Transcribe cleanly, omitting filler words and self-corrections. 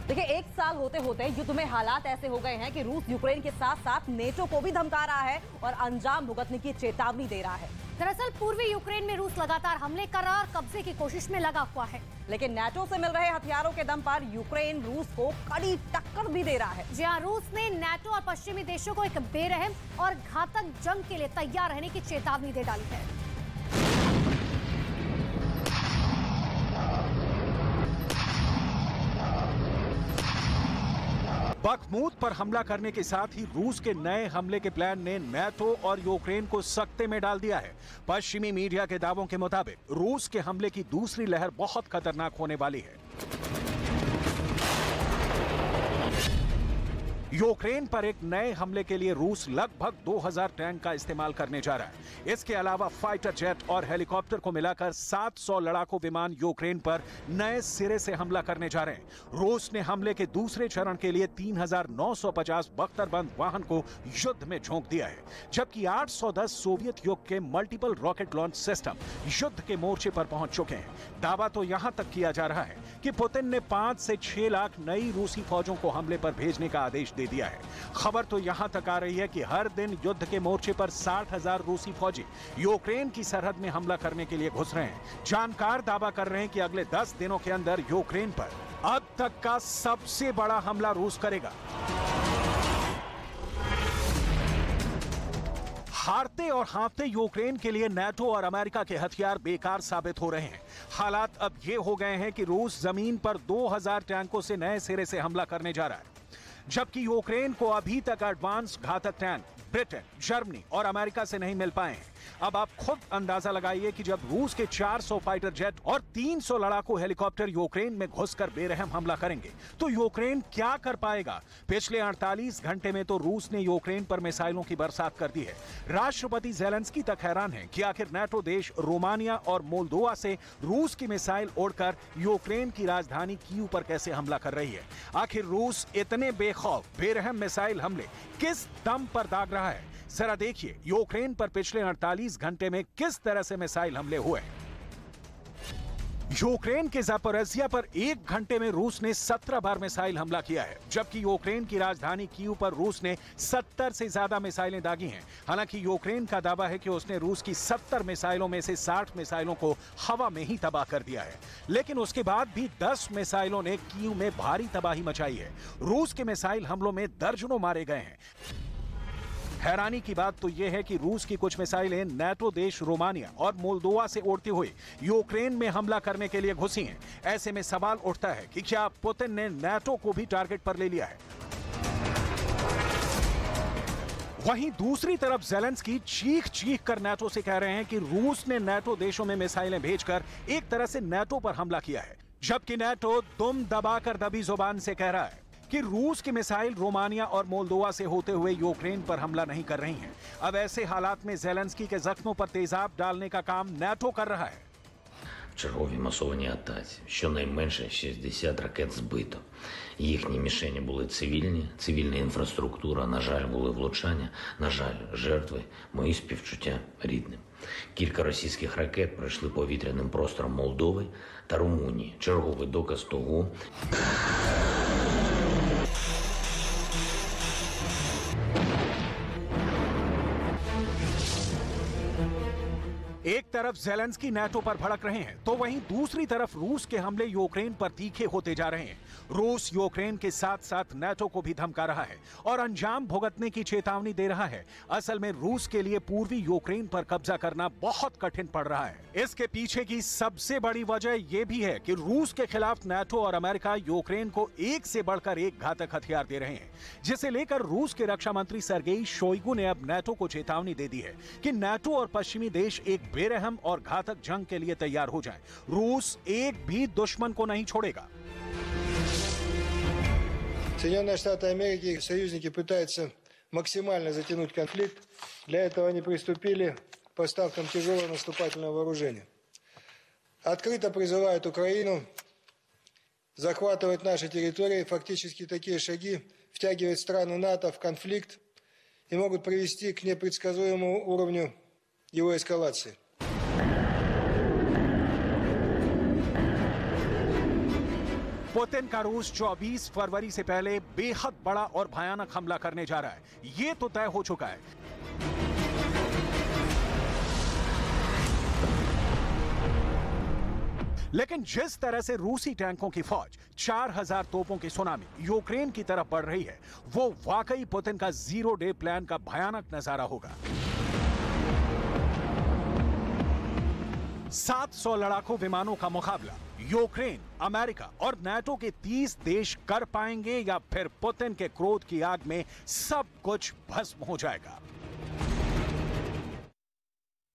देखिए, एक साल होते होते युद्ध में हालात ऐसे हो गए हैं कि रूस यूक्रेन के साथ साथ नेटो को भी धमका रहा है और अंजाम भुगतने की चेतावनी दे रहा है। दरअसल पूर्वी यूक्रेन में रूस लगातार हमले कर रहा और कब्जे की कोशिश में लगा हुआ है। लेकिन नेटो से मिल रहे हथियारों के दम पर यूक्रेन रूस को कड़ी टक्कर भी दे रहा है। जी हां, रूस ने नेटो और पश्चिमी देशों को एक बेरहम और घातक जंग के लिए तैयार रहने की चेतावनी दे डाली है। बखमूत पर हमला करने के साथ ही रूस के नए हमले के प्लान ने नेटो और यूक्रेन को सकते में डाल दिया है। पश्चिमी मीडिया के दावों के मुताबिक रूस के हमले की दूसरी लहर बहुत खतरनाक होने वाली है। यूक्रेन पर एक नए हमले के लिए रूस लगभग 2000 टैंक का इस्तेमाल करने जा रहा है। इसके अलावा फाइटर जेट और हेलीकॉप्टर को मिलाकर 700 लड़ाकू विमान यूक्रेन पर नए सिरे से हमला करने जा रहे हैं। रूस ने हमले के दूसरे चरण के लिए 3950 बख्तरबंद वाहन को युद्ध में झोंक दिया है, जबकि 810 सोवियत युग के मल्टीपल रॉकेट लॉन्च सिस्टम युद्ध के मोर्चे पर पहुंच चुके हैं। दावा तो यहां तक किया जा रहा है कि पुतिन ने 5 से 6 लाख नई रूसी फौजों को हमले पर भेजने का आदेश दे दिया है। खबर तो यहां तक आ रही है कि हर दिन युद्ध के मोर्चे पर 60,000 रूसी फौजी यूक्रेन की सरहद में हमला करने के लिए घुस रहे हैं। जानकार दावा कर रहे हैं कि अगले 10 दिनों के अंदर यूक्रेन पर अब तक का सबसे बड़ा हमला रूस करेगा। हारते और हाँफते यूक्रेन के लिए नेटो और अमेरिका के हथियार बेकार साबित हो रहे हैं। हालात अब ये हो गए हैं कि रूस जमीन पर 2000 टैंकों से नए सिरे से हमला करने जा रहा है, जबकि यूक्रेन को अभी तक एडवांस घातक टैंक ब्रिटेन, जर्मनी और अमेरिका से नहीं मिल पाए हैं। अब आप खुद अंदाजा लगाइए कि जब रूस के 400 फाइटर जेट और 300 लड़ाकू हेलीकॉप्टर यूक्रेन में घुसकर बेरहम हमला करेंगे तो यूक्रेन क्या कर पाएगा। पिछले 48 घंटे में तो रूस ने यूक्रेन पर मिसाइलों की बरसात कर दी है। राष्ट्रपति ज़ेलेंस्की तक हैरान है कि आखिर नेटो देश रोमानिया और मोल्दोवा से रूस की मिसाइल उड़कर यूक्रेन की राजधानी कीव पर कैसे हमला कर रही है। आखिर रूस इतने बेखौफ बेरहम मिसाइल हमले किस दम पर दाग रहा है। जरा देखिए यूक्रेन पर पिछले 48 घंटे में किस तरह से मिसाइल हमले हुए। यूक्रेन के ज़ापोरिज़िया पर 1 घंटे में रूस ने 17 बार मिसाइल हमला किया है, जबकि यूक्रेन की राजधानी कीव पर रूस ने 70 से ज्यादा मिसाइलें दागी हैं। हालांकि यूक्रेन का दावा है कि उसने रूस की 70 मिसाइलों में से 60 मिसाइलों को हवा में ही तबाह कर दिया है, लेकिन उसके बाद भी 10 मिसाइलों ने कीव में भारी तबाही मचाई है। रूस के मिसाइल हमलों में दर्जनों मारे गए हैं। हैरानी की बात तो यह है कि रूस की कुछ मिसाइलें नेटो देश रोमानिया और मोल्दोवा से उड़ती हुई यूक्रेन में हमला करने के लिए घुसी हैं। ऐसे में सवाल उठता है कि क्या पुतिन ने नेटो को भी टारगेट पर ले लिया है। वहीं दूसरी तरफ ज़ेलेंस्की चीख कर नेटो से कह रहे हैं कि रूस ने नेटो देशों में मिसाइलें भेजकर एक तरह से नेटो पर हमला किया है, जबकि नेटो दुम दबाकर दबी जुबान से कह रहा है कि रूस की मिसाइल रोमानिया और मोल्दोवा से होते हुए यूक्रेन पर हमला नहीं कर रही हैं। अब ऐसे हालात में ज़ेलेंस्की के जख्मों पर तेजाब डालने का काम नेटो कर रहा है। Чергові масовані атаці. Щонайменше 60 ракет збито. Їхні мішені були цивільні, цивільна інфраструктура, на жаль, були влучання, на жаль, жертви, мої співчуття рідним. Кілька російських ракет пройшли повітряним простором Молдови та Румунії. Черговий доказ того. एक तरफ ज़ेलेंस्की नेटो पर भड़क रहे हैं तो वहीं दूसरी तरफ रूस के हमले यूक्रेन पर तीखे होते जा रहे हैं। रूस यूक्रेन के साथ साथ नेटो को भी धमका रहा है और अंजाम भुगतने की चेतावनी दे रहा है। असल में रूस के लिए पूर्वी यूक्रेन पर कब्जा करना बहुत कठिन पड़ रहा है। इसके पीछे की सबसे बड़ी वजह यह भी है कि रूस के खिलाफ नेटो और अमेरिका यूक्रेन को एक से बढ़कर एक घातक हथियार दे रहे हैं, जिसे लेकर रूस के रक्षा मंत्री सर्गेई शोइगु ने अब नेटो को चेतावनी दे दी है कि नेटो और पश्चिमी देश एक बेरहम और घातक जंग के लिए तैयार हो जाएं। रूस एक भी दुश्मन को नहीं छोड़ेगा। Соединенные Штаты Америки и их союзники пытаются максимально затянуть конфликт. Для этого они приступили к поставкам тяжелого наступательного вооружения. Открыто призывают Украину захватывать наши территории. Фактически такие шаги втягивают страны НАТО в конфликт и могут привести к непредсказуемому уровню его эскалации. पुतिन का रूस 24 फरवरी से पहले बेहद बड़ा और भयानक हमला करने जा रहा है, ये तो तय हो चुका है। लेकिन जिस तरह से रूसी टैंकों की फौज 4000 तोपों की सुनामी यूक्रेन की तरफ बढ़ रही है, वो वाकई पुतिन का 0 डे प्लान का भयानक नजारा होगा। 700 लड़ाकू विमानों का मुकाबला यूक्रेन, अमेरिका और नाटो के 30 देश कर पाएंगे या फिर पुतिन के क्रोध की आग में सब कुछ भस्म हो जाएगा।